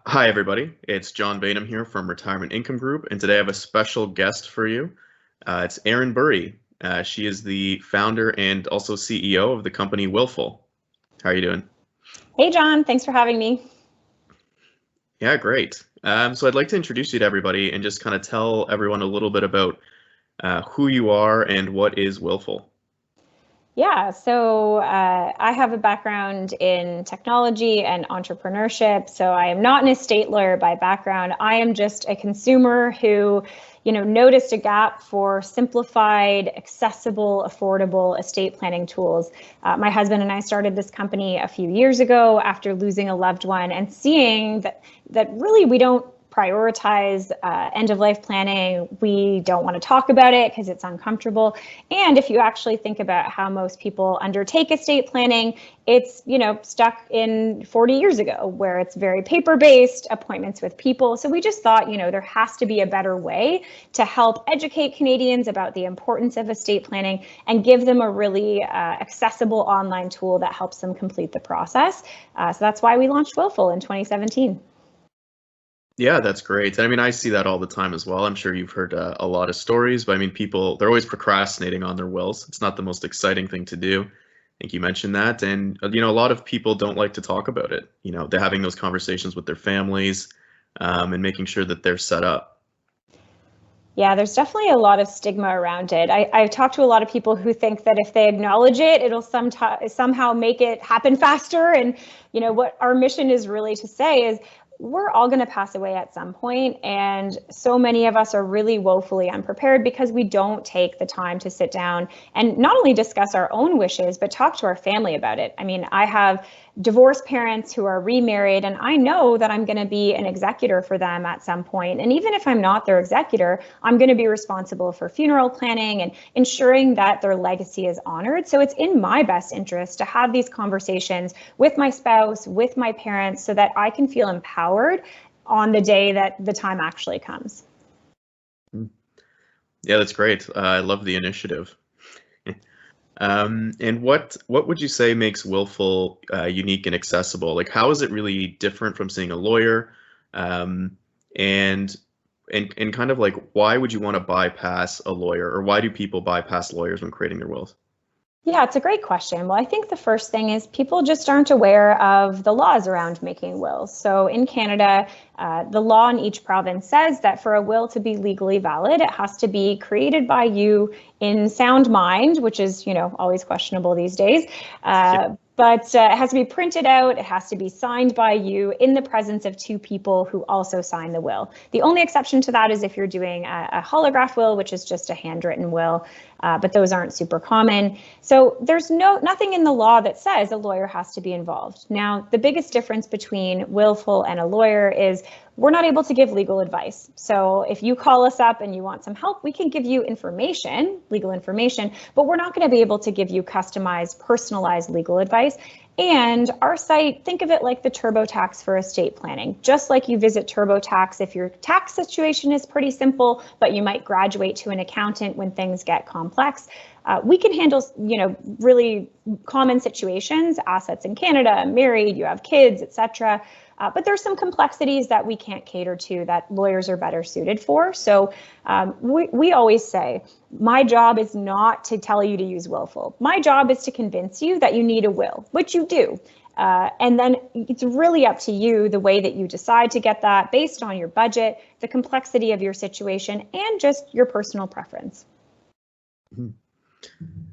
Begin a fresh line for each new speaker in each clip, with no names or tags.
Hi, everybody. It's John Bainham here from Retirement Income Group, and today I have a special guest for you. It's Erin Burry. She is the founder and also CEO of the company Willful. How are you doing?
Hey, John, thanks for having me.
Yeah, great. So I'd like to introduce you to everybody and just kind of tell everyone a little bit about who you are and what is Willful.
Yeah, so I have a background in technology and entrepreneurship. So I am not an estate lawyer by background. I am just a consumer who, noticed a gap for simplified, accessible, affordable estate planning tools. My husband and I started this company a few years ago after losing a loved one and seeing that really we don't prioritize end-of-life planning. We don't want to talk about it because it's uncomfortable. And if you actually think about how most people undertake estate planning, it's, stuck in 40 years ago where it's very paper-based, appointments with people. So we just thought, there has to be a better way to help educate Canadians about the importance of estate planning and give them a really accessible online tool that helps them complete the process. So that's why we launched Willful in 2017.
Yeah, that's great. I mean, I see that all the time as well. I'm sure you've heard a lot of stories, but I mean, people, they're always procrastinating on their wills. It's not the most exciting thing to do. I think you mentioned that. And, a lot of people don't like to talk about it. They're having those conversations with their families and making sure that they're set up.
Yeah, there's definitely a lot of stigma around it. I've talked to a lot of people who think that if they acknowledge it, it'll somehow make it happen faster. And, what our mission is really to say is we're all going to pass away at some point, and so many of us are really woefully unprepared because we don't take the time to sit down and not only discuss our own wishes, but talk to our family about it. I mean, I have divorced parents who are remarried, and I know that I'm going to be an executor for them at some point. And even if I'm not their executor, I'm going to be responsible for funeral planning and ensuring that their legacy is honored. So it's in my best interest to have these conversations with my spouse, with my parents, so that I can feel empowered on the day that the time actually comes.
Yeah, that's great. I love the initiative. And what would you say makes Willful unique and accessible? Like, how is it really different from seeing a lawyer? Um, and and kind of like, why would you want to bypass a lawyer, or why do people bypass lawyers when creating their wills?
Yeah, it's a great question. Well, I think the first thing is people just aren't aware of the laws around making wills. So in Canada, the law in each province says that for a will to be legally valid, it has to be created by you in sound mind, which is, always questionable these days. But it has to be printed out. It has to be signed by you in the presence of two people who also sign the will. The only exception to that is if you're doing a holograph will, which is just a handwritten will, but those aren't super common. So there's nothing in the law that says a lawyer has to be involved. Now, the biggest difference between Willful and a lawyer is we're not able to give legal advice. So if you call us up and you want some help, we can give you information, legal information, but we're not going to be able to give you customized, personalized legal advice. And our site, think of it like the TurboTax for estate planning. Just like you visit TurboTax if your tax situation is pretty simple, but you might graduate to an accountant when things get complex. We can handle, really common situations, assets in Canada, married, you have kids, etc. But there's some complexities that we can't cater to that lawyers are better suited for. So we always say, my job is not to tell you to use Willful. My job is to convince you that you need a will, which you do. And then it's really up to you the way that you decide to get that based on your budget, the complexity of your situation, and just your personal preference.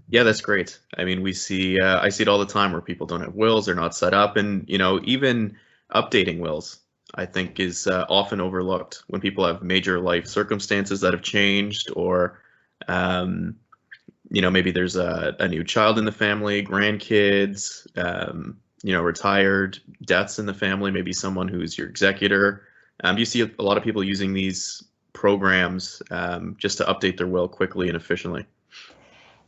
Yeah, that's great. I mean, I see it all the time where people don't have wills, they're not set up, and even updating wills, I think, is often overlooked when people have major life circumstances that have changed, or maybe there's a new child in the family, grandkids, retired, deaths in the family, maybe someone who's your executor. You see a lot of people using these programs just to update their will quickly and efficiently.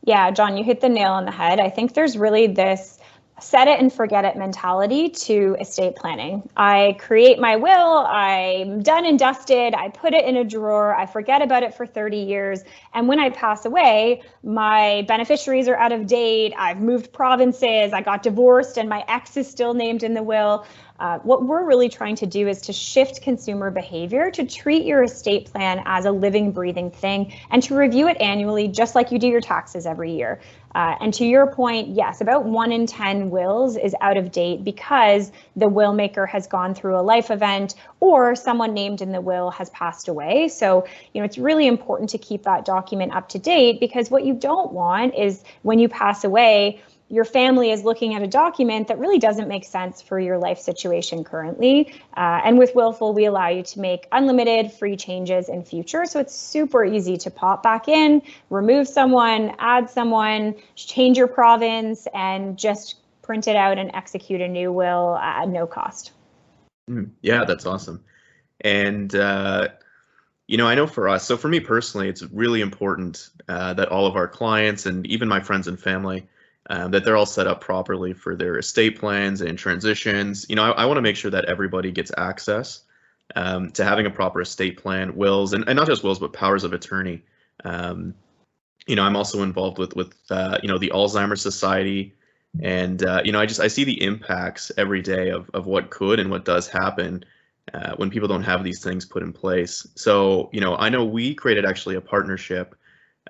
Yeah, John, you hit the nail on the head. I think there's really this set it and forget it mentality to estate planning. I create my will, I'm done and dusted, I put it in a drawer, I forget about it for 30 years. And when I pass away, my beneficiaries are out of date, I've moved provinces, I got divorced and my ex is still named in the will. What we're really trying to do is to shift consumer behavior to treat your estate plan as a living, breathing thing and to review it annually, just like you do your taxes every year. And to your point, yes, about 1 in 10 wills is out of date because the will maker has gone through a life event or someone named in the will has passed away. So, it's really important to keep that document up to date, because what you don't want is when you pass away, your family is looking at a document that really doesn't make sense for your life situation currently. And with Willful, we allow you to make unlimited free changes in future. So it's super easy to pop back in, remove someone, add someone, change your province, and just print it out and execute a new will at no cost.
Yeah, that's awesome. And, I know for us, so for me personally, it's really important that all of our clients and even my friends and family, that they're all set up properly for their estate plans and transitions. I want to make sure that everybody gets access to having a proper estate plan, wills, and not just wills, but powers of attorney. I'm also involved with the Alzheimer's Society, and I see the impacts every day of what could and what does happen when people don't have these things put in place. So I know we created actually a partnership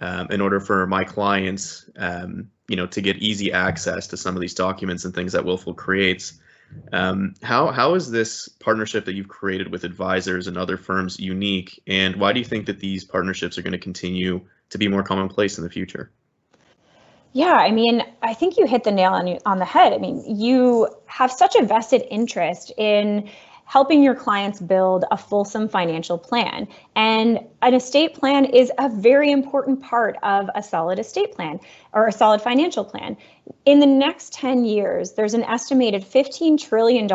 in order for my clients, to get easy access to some of these documents and things that Willful creates. How is this partnership that you've created with advisors and other firms unique, and why do you think that these partnerships are going to continue to be more commonplace in the future?
Yeah, I think you hit the nail on the head. You have such a vested interest in helping your clients build a fulsome financial plan. And an estate plan is a very important part of a solid estate plan or a solid financial plan. In the next 10 years, there's an estimated $15 trillion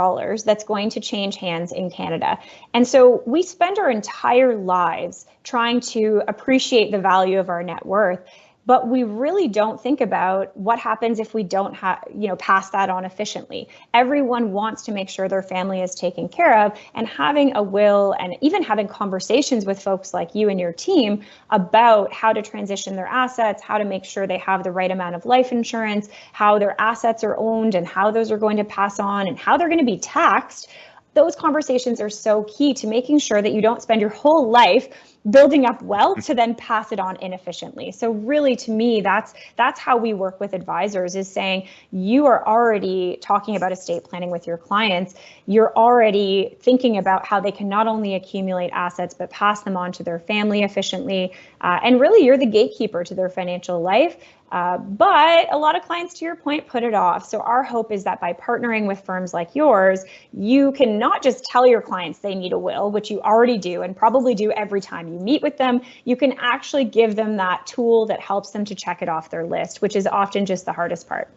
that's going to change hands in Canada. And so we spend our entire lives trying to appreciate the value of our net worth. But we really don't think about what happens if we don't pass that on efficiently. Everyone wants to make sure their family is taken care of, and having a will and even having conversations with folks like you and your team about how to transition their assets, how to make sure they have the right amount of life insurance, how their assets are owned and how those are going to pass on and how they're going to be taxed. Those conversations are so key to making sure that you don't spend your whole life building up wealth to then pass it on inefficiently. So really, to me, that's how we work with advisors, is saying you are already talking about estate planning with your clients. You're already thinking about how they can not only accumulate assets, but pass them on to their family efficiently. And really, you're the gatekeeper to their financial life. But a lot of clients, to your point, put it off. So our hope is that by partnering with firms like yours, you can not just tell your clients they need a will, which you already do and probably do every time you meet with them. You can actually give them that tool that helps them to check it off their list, which is often just the hardest part.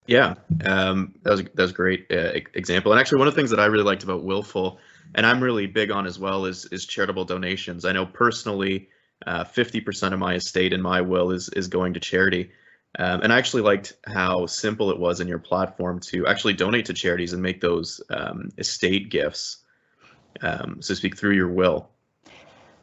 Yeah, that was a great example. And actually, one of the things that I really liked about Willful, and I'm really big on as well, is charitable donations. I know personally, 50% of my estate in my will is going to charity. And I actually liked how simple it was in your platform to actually donate to charities and make those estate gifts, so to speak, through your will.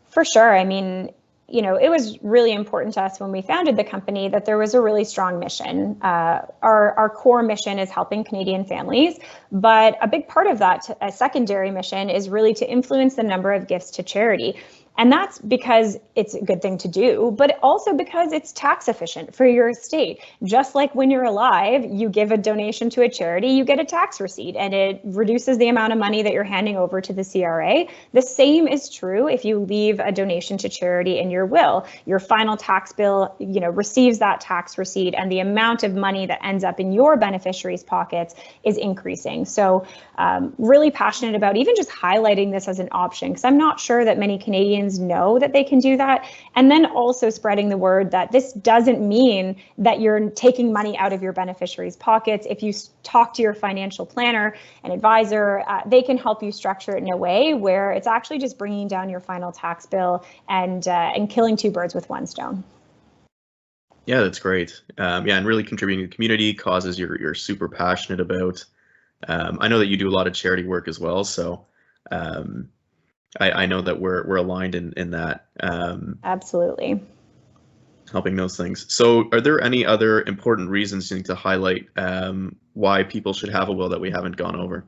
For sure. It was really important to us when we founded the company that there was a really strong mission. Our core mission is helping Canadian families, but a big part of that, a secondary mission, is really to influence the number of gifts to charity. And that's because it's a good thing to do, but also because it's tax efficient for your estate. Just like when you're alive, you give a donation to a charity, you get a tax receipt, and it reduces the amount of money that you're handing over to the CRA. The same is true if you leave a donation to charity in your will. Your final tax bill, receives that tax receipt, and the amount of money that ends up in your beneficiaries' pockets is increasing. So really passionate about even just highlighting this as an option, because I'm not sure that many Canadians know that they can do that. And then also spreading the word that this doesn't mean that you're taking money out of your beneficiaries' pockets. If you talk to your financial planner and advisor, they can help you structure it in a way where it's actually just bringing down your final tax bill and killing two birds with one stone.
Yeah, that's great. And really contributing to the community, causes you're super passionate about. I know that you do a lot of charity work as well, so I know that we're aligned in that.
Absolutely.
Helping those things. So are there any other important reasons you need to highlight why people should have a will that we haven't gone over?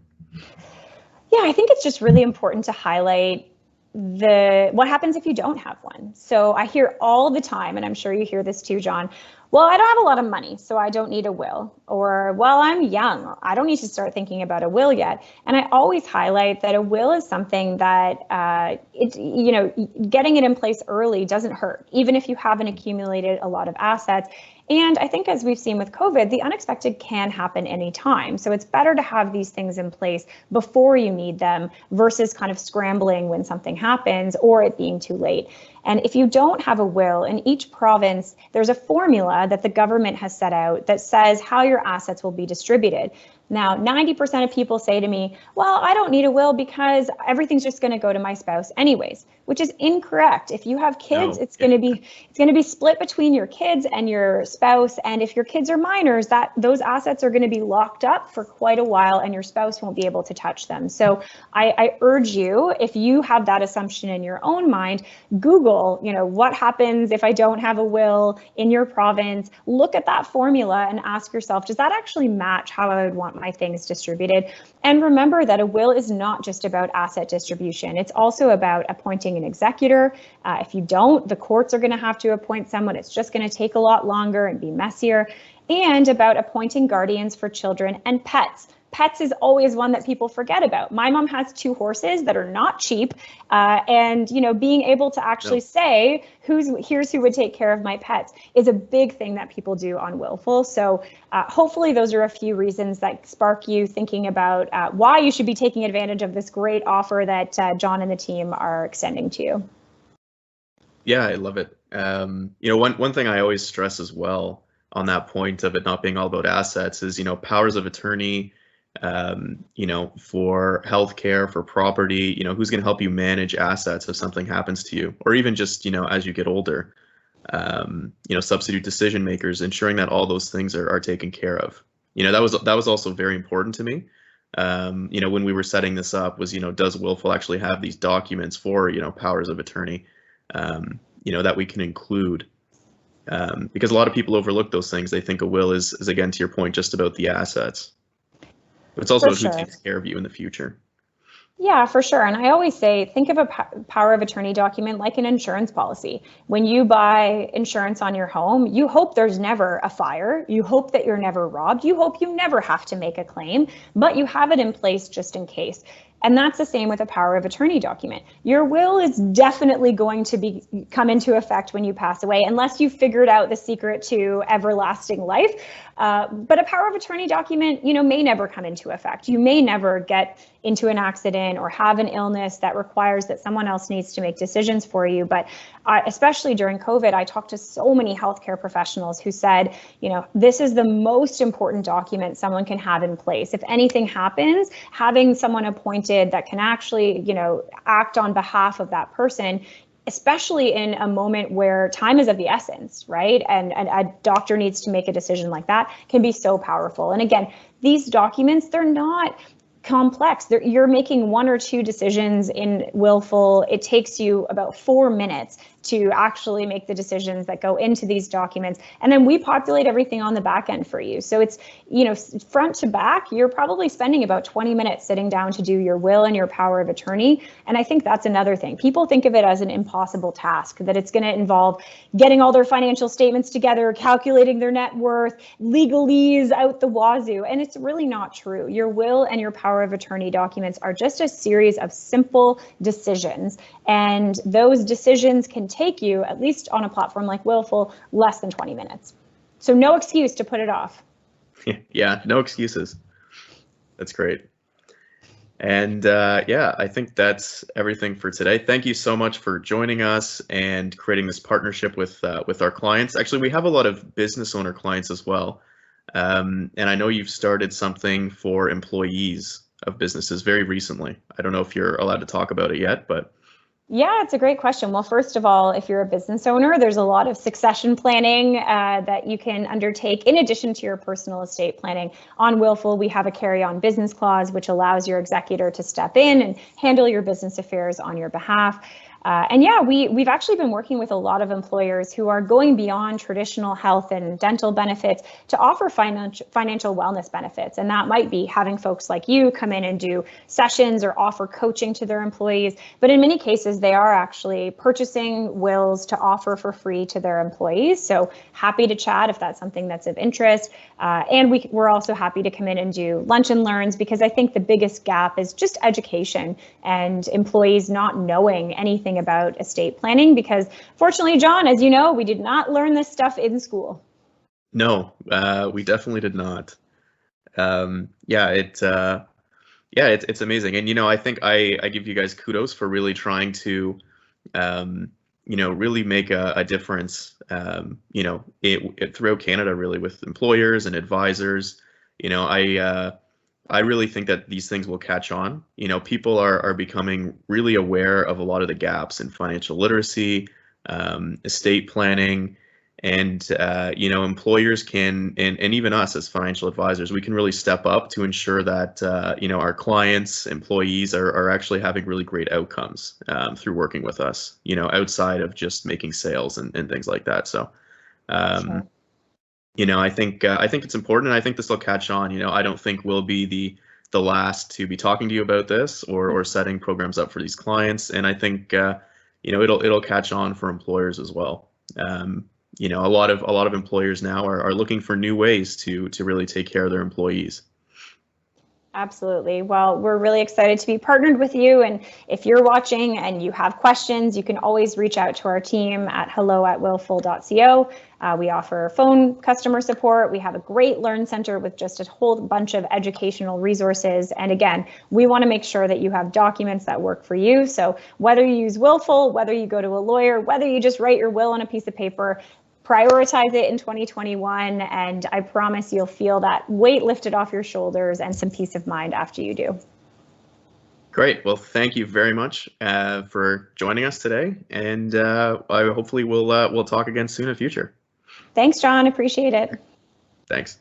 Yeah, I think it's just really important to highlight what happens if you don't have one. So I hear all the time, and I'm sure you hear this too, John. Well, I don't have a lot of money, so I don't need a will. Or, well, I'm young, I don't need to start thinking about a will yet. And I always highlight that a will is something that getting it in place early doesn't hurt, even if you haven't accumulated a lot of assets. And I think as we've seen with COVID, the unexpected can happen anytime. So it's better to have these things in place before you need them versus kind of scrambling when something happens or it being too late. And if you don't have a will, in each province, there's a formula that the government has set out that says how your assets will be distributed. Now, 90% of people say to me, well, I don't need a will because everything's just going to go to my spouse anyways, which is incorrect. If you have kids, it's going to be split between your kids and your spouse. And if your kids are minors, those assets are going to be locked up for quite a while and your spouse won't be able to touch them. So I urge you, if you have that assumption in your own mind, Google, what happens if I don't have a will in your province? Look at that formula and ask yourself, does that actually match how I would want my things distributed? And remember that a will is not just about asset distribution. It's also about appointing an executor. If you don't, the courts are going to have to appoint someone. It's just going to take a lot longer and be messier. And about appointing guardians for children and pets. Pets is always one that people forget about. My mom has 2 horses that are not cheap. And being able to actually say, here's who would take care of my pets is a big thing that people do on Willful. So hopefully those are a few reasons that spark you thinking about why you should be taking advantage of this great offer that John and the team are extending to you.
Yeah, I love it. One thing I always stress as well on that point of it not being all about assets is, powers of attorney, for healthcare, for property, who's going to help you manage assets if something happens to you, or even just, as you get older, substitute decision makers, ensuring that all those things are taken care of. That was also very important to me. When we were setting this up was, does Willful actually have these documents for, powers of attorney, that we can include? Because a lot of people overlook those things. They think a will is again, to your point, just about the assets. But it's also who takes care of you in the future.
Yeah, for sure. And I always say, think of a power of attorney document like an insurance policy. When you buy insurance on your home, you hope there's never a fire. You hope that you're never robbed. You hope you never have to make a claim, but you have it in place just in case. And that's the same with a power of attorney document. Your will is definitely going to come into effect when you pass away, unless you figured out the secret to everlasting life. But a power of attorney document, may never come into effect. You may never get into an accident or have an illness that requires that someone else needs to make decisions for you. But especially during COVID, I talked to so many healthcare professionals who said, this is the most important document someone can have in place. If anything happens, having someone appointed that can actually, act on behalf of that person, especially in a moment where time is of the essence, right? And a doctor needs to make a decision like that, can be so powerful. And again, these documents, they're not complex. You're making 1 or 2 decisions in Willful. It takes you about 4 minutes to actually make the decisions that go into these documents. And then we populate everything on the back end for you. So it's, front to back, you're probably spending about 20 minutes sitting down to do your will and your power of attorney. And I think that's another thing. People think of it as an impossible task, that it's going to involve getting all their financial statements together, calculating their net worth, legalese out the wazoo. And it's really not true. Your will and your power of attorney documents are just a series of simple decisions. And those decisions can take you, at least on a platform like Willful, less than 20 minutes. So no excuse to put it off.
Yeah, no excuses. That's great. And I think that's everything for today. Thank you so much for joining us and creating this partnership with our clients. Actually, we have a lot of business owner clients as well. And I know you've started something for employees of businesses very recently. I don't know if you're allowed to talk about it yet, but
yeah, it's a great question. Well, first of all, if you're a business owner, there's a lot of succession planning that you can undertake in addition to your personal estate planning. On Willful, we have a carry-on business clause, which allows your executor to step in and handle your business affairs on your behalf. And yeah, we've actually been working with a lot of employers who are going beyond traditional health and dental benefits to offer financial wellness benefits. And that might be having folks like you come in and do sessions or offer coaching to their employees. But in many cases, they are actually purchasing wills to offer for free to their employees. So happy to chat if that's something that's of interest. And we're also happy to come in and do lunch and learns, because I think the biggest gap is just education and employees not knowing anything about estate planning, because fortunately, John, as you know, we did not learn this stuff in school.
No, we definitely did not. It's amazing. And, I think I give you guys kudos for really trying to, really make a difference, throughout Canada, really, with employers and advisors. I really think that these things will catch on. People are becoming really aware of a lot of the gaps in financial literacy, estate planning, and employers can, and even us as financial advisors, we can really step up to ensure that our clients, employees are actually having really great outcomes through working with us. Outside of just making sales and things like that. So. Sure. I think it's important, and I think this will catch on. I don't think we'll be the last to be talking to you about this or setting programs up for these clients. And I think it'll catch on for employers as well. A lot of employers now are looking for new ways to really take care of their employees.
Absolutely. Well, we're really excited to be partnered with you. And if you're watching and you have questions, you can always reach out to our team at hello@willful.co. We offer phone customer support. We have a great Learn Center with just a whole bunch of educational resources. And again, we want to make sure that you have documents that work for you. So whether you use Willful, whether you go to a lawyer, whether you just write your will on a piece of paper, prioritize it in 2021, and I promise you'll feel that weight lifted off your shoulders and some peace of mind after you do.
Great. Well, thank you very much for joining us today, and hopefully we'll talk again soon in the future.
Thanks, John. Appreciate it.
Thanks.